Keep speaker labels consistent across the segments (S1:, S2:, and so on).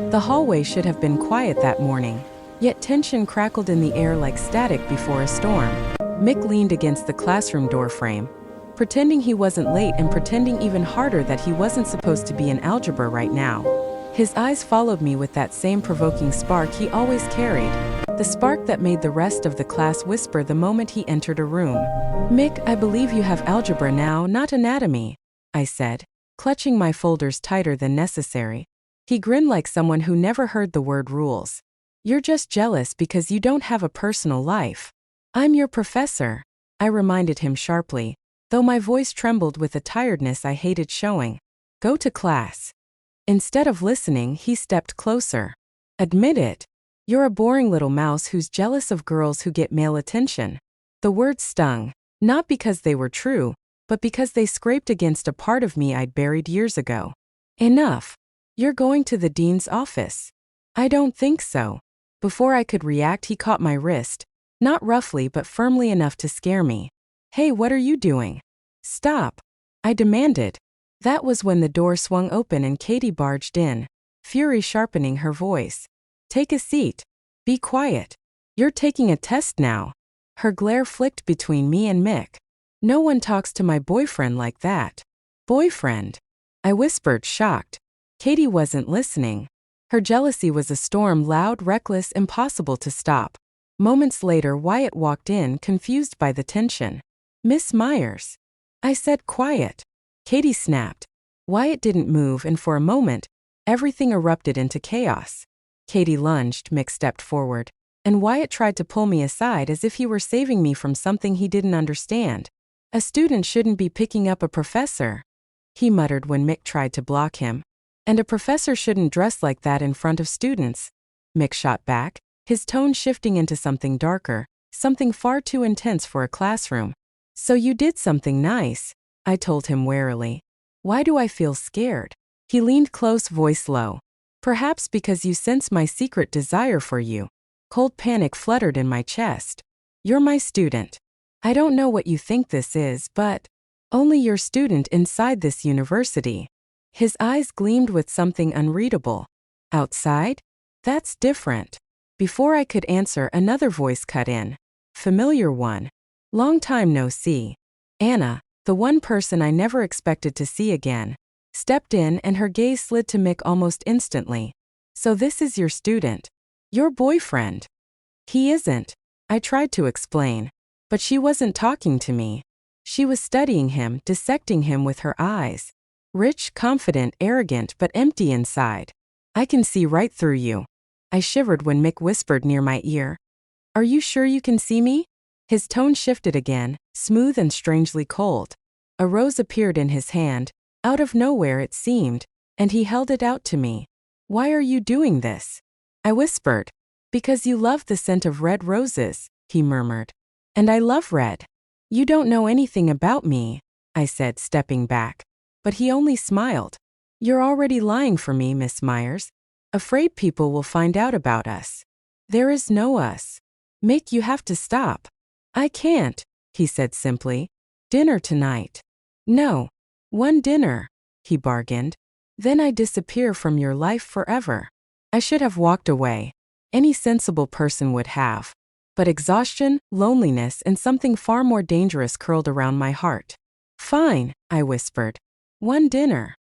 S1: The hallway should have been quiet that morning, yet tension crackled in the air like static before a storm. Mick leaned against the classroom doorframe, pretending he wasn't late and pretending even harder that he wasn't supposed to be in algebra right now. His eyes followed me with that same provoking spark he always carried, the spark that made the rest of the class whisper the moment he entered a room. "Mick, I believe you have algebra now, not anatomy," I said, clutching my folders tighter than necessary. He grinned like someone who never heard the word rules. "You're just jealous because you don't have a personal life. I'm your professor," I reminded him sharply, though my voice trembled with a tiredness I hated showing. "Go to class." Instead of listening, he stepped closer. "Admit it. You're a boring little mouse who's jealous of girls who get male attention." The words stung, not because they were true, but because they scraped against a part of me I'd buried years ago. "Enough. You're going to the dean's office." "I don't think so." Before I could react, he caught my wrist, not roughly but firmly enough to scare me. "Hey, what are you doing?" "Stop," I demanded. That was when the door swung open and Katie barged in, fury sharpening her voice. "Take a seat. Be quiet. You're taking a test now." Her glare flicked between me and Mick. "No one talks to my boyfriend like that." "Boyfriend?" I whispered, shocked. Katie wasn't listening. Her jealousy was a storm, loud, reckless, impossible to stop. Moments later, Wyatt walked in, confused by the tension. "Miss Myers." I said, "Quiet." Katie snapped. Wyatt didn't move, and for a moment, everything erupted into chaos. Katie lunged, Mick stepped forward, and Wyatt tried to pull me aside as if he were saving me from something he didn't understand. "A student shouldn't be picking up a professor," he muttered when Mick tried to block him. "And a professor shouldn't dress like that in front of students," Mick shot back, his tone shifting into something darker, something far too intense for a classroom. "So you did something nice," I told him warily. "Why do I feel scared?" He leaned close, voice low. "Perhaps because you sense my secret desire for you." Cold panic fluttered in my chest. "You're my student. I don't know what you think this is, but only your student inside this university." His eyes gleamed with something unreadable. "Outside? That's different." Before I could answer, another voice cut in. Familiar one. "Long time no see." Anna, the one person I never expected to see again, stepped in, and her gaze slid to Mick almost instantly. "So this is your student. Your boyfriend." "He isn't," I tried to explain. But she wasn't talking to me. She was studying him, dissecting him with her eyes. Rich, confident, arrogant, but empty inside. "I can see right through you." I shivered when Mick whispered near my ear. "Are you sure you can see me?" His tone shifted again, smooth and strangely cold. A rose appeared in his hand, out of nowhere it seemed, and he held it out to me. "Why are you doing this?" I whispered. "Because you love the scent of red roses," he murmured. "And I love red." "You don't know anything about me," I said, stepping back. But he only smiled. "You're already lying for me, Miss Myers. Afraid people will find out about us." "There is no us." "Mick, you have to stop." "I can't," he said simply. "Dinner tonight." "No. One dinner," he bargained. "Then I disappear from your life forever." I should have walked away. Any sensible person would have. But exhaustion, loneliness, and something far more dangerous curled around my heart. "Fine," I whispered. "One dinner."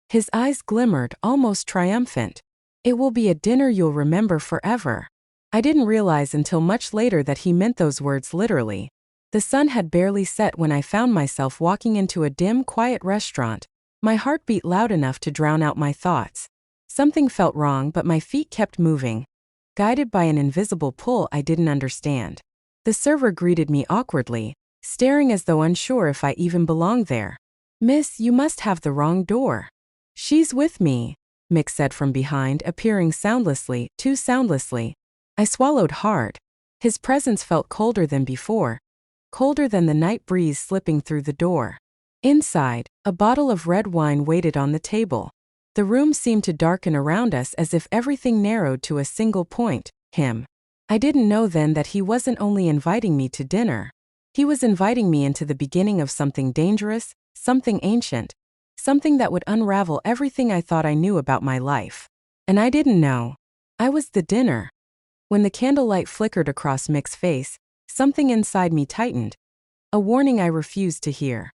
S1: His eyes glimmered, almost triumphant. "It will be a dinner you'll remember forever." I didn't realize until much later that he meant those words literally. The sun had barely set when I found myself walking into a dim, quiet restaurant. My heart beat loud enough to drown out my thoughts. Something felt wrong, but my feet kept moving, guided by an invisible pull I didn't understand. The server greeted me awkwardly, staring as though unsure if I even belonged there. "Miss, you must have the wrong door." "She's with me," Mick said from behind, appearing soundlessly, too soundlessly. I swallowed hard. His presence felt colder than before, colder than the night breeze slipping through the door. Inside, a bottle of red wine waited on the table. The room seemed to darken around us as if everything narrowed to a single point, him. I didn't know then that he wasn't only inviting me to dinner. He was inviting me into the beginning of something dangerous, something ancient, something that would unravel everything I thought I knew about my life. And I didn't know. I was the dinner. When the candlelight flickered across Mick's face, something inside me tightened, a warning I refused to hear.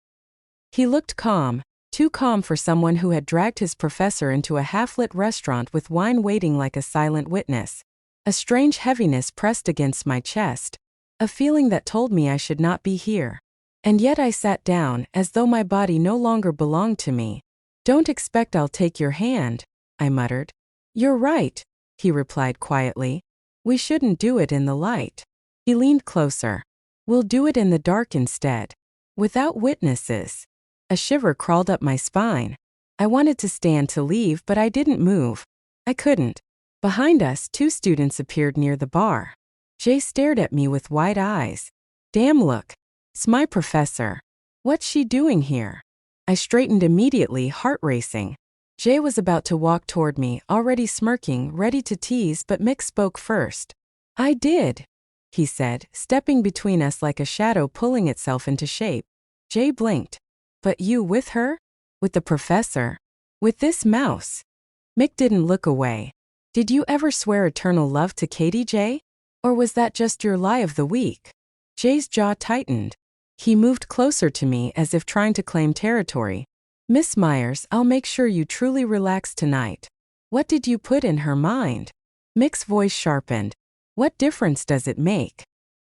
S1: He looked calm, too calm for someone who had dragged his professor into a half-lit restaurant with wine waiting like a silent witness. A strange heaviness pressed against my chest, a feeling that told me I should not be here. And yet I sat down, as though my body no longer belonged to me. "Don't expect I'll take your hand," I muttered. "You're right," he replied quietly. "We shouldn't do it in the light." He leaned closer. "We'll do it in the dark instead. Without witnesses." A shiver crawled up my spine. I wanted to stand to leave, but I didn't move. I couldn't. Behind us, 2 students appeared near the bar. Jay stared at me with wide eyes. "Damn, look. It's my professor. What's she doing here?" I straightened immediately, heart racing. Jay was about to walk toward me, already smirking, ready to tease, but Mick spoke first. "I did," he said, stepping between us like a shadow pulling itself into shape. Jay blinked. "But you with her? With the professor? With this mouse?" Mick didn't look away. "Did you ever swear eternal love to Katie, Jay? Or was that just your lie of the week?" Jay's jaw tightened. He moved closer to me as if trying to claim territory. "Miss Myers, I'll make sure you truly relax tonight. What did you put in her mind?" Mick's voice sharpened. "What difference does it make?"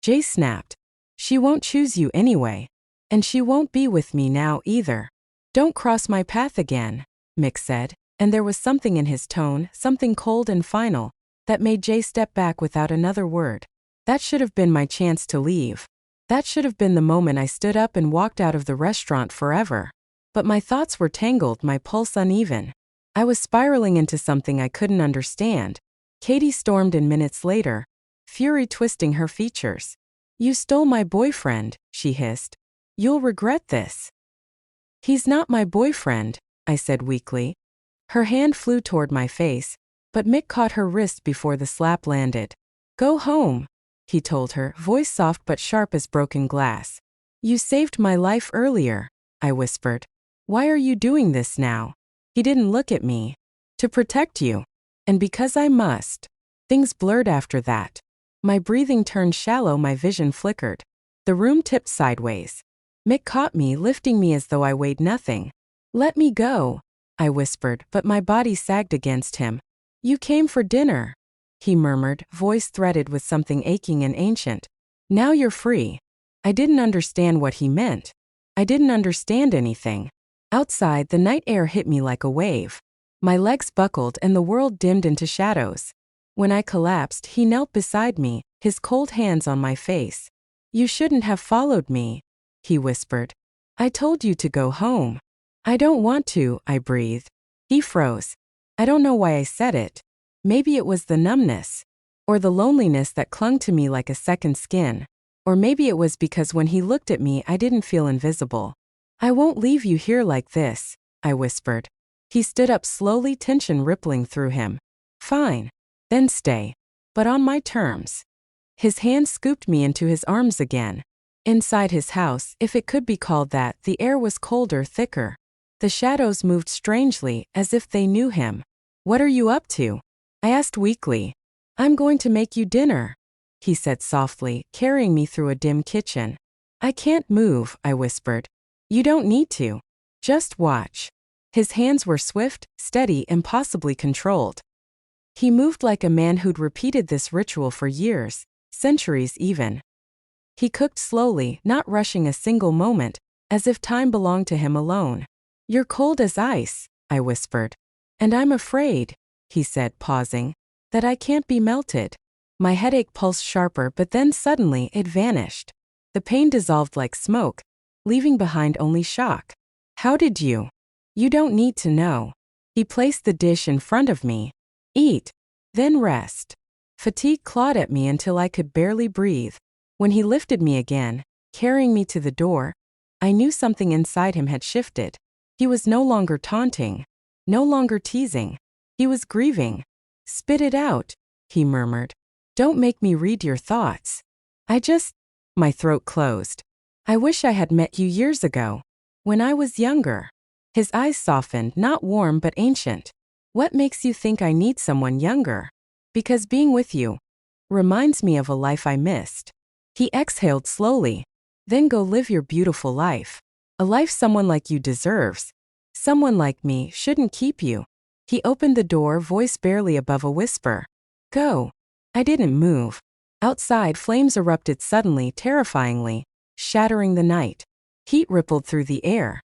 S1: Jay snapped. "She won't choose you anyway. And she won't be with me now either." "Don't cross my path again," Mick said, and there was something in his tone, something cold and final, that made Jay step back without another word. That should have been my chance to leave. That should have been the moment I stood up and walked out of the restaurant forever. But my thoughts were tangled, my pulse uneven. I was spiraling into something I couldn't understand. Katie stormed in minutes later, fury twisting her features. "You stole my boyfriend," she hissed. "You'll regret this." "He's not my boyfriend," I said weakly. Her hand flew toward my face, but Mick caught her wrist before the slap landed. "Go home," he told her, voice soft but sharp as broken glass. "You saved my life earlier," I whispered. "Why are you doing this now?" He didn't look at me. "To protect you. And because I must." Things blurred after that. My breathing turned shallow, my vision flickered. The room tipped sideways. Mick caught me, lifting me as though I weighed nothing. "Let me go," I whispered, but my body sagged against him. "You came for dinner," he murmured, voice threaded with something aching and ancient. "Now you're free." I didn't understand what he meant. I didn't understand anything. Outside, the night air hit me like a wave. My legs buckled and the world dimmed into shadows. When I collapsed, he knelt beside me, his cold hands on my face. "You shouldn't have followed me," he whispered. "I told you to go home." "I don't want to," I breathed. He froze. I don't know why I said it. Maybe it was the numbness. Or the loneliness that clung to me like a second skin. Or maybe it was because when he looked at me I didn't feel invisible. "I won't leave you here like this," I whispered. He stood up slowly, tension rippling through him. "Fine. Then stay. But on my terms." His hand scooped me into his arms again. Inside his house, if it could be called that, the air was colder, thicker. The shadows moved strangely, as if they knew him. "What are you up to?" I asked weakly. "I'm going to make you dinner," he said softly, carrying me through a dim kitchen. "I can't move," I whispered. "You don't need to. Just watch." His hands were swift, steady, impossibly controlled. He moved like a man who'd repeated this ritual for years, centuries even. He cooked slowly, not rushing a single moment, as if time belonged to him alone. "You're cold as ice," I whispered. "And I'm afraid," he said, pausing, "that I can't be melted." My headache pulsed sharper, but then suddenly it vanished. The pain dissolved like smoke, leaving behind only shock. "How did you?" "You don't need to know." He placed the dish in front of me. "Eat. Then rest." Fatigue clawed at me until I could barely breathe. When he lifted me again, carrying me to the door, I knew something inside him had shifted. He was no longer taunting, no longer teasing. He was grieving. "Spit it out," he murmured. "Don't make me read your thoughts." My throat closed. "I wish I had met you years ago, when I was younger." His eyes softened, not warm but ancient. What makes you think I need someone younger? Because being with you reminds me of a life I missed. He exhaled slowly. Then go live your beautiful life. A life someone like you deserves. Someone like me shouldn't keep you. He opened the door, voice barely above a whisper. Go. I didn't move. Outside, flames erupted suddenly, terrifyingly, shattering the night. Heat rippled through the air.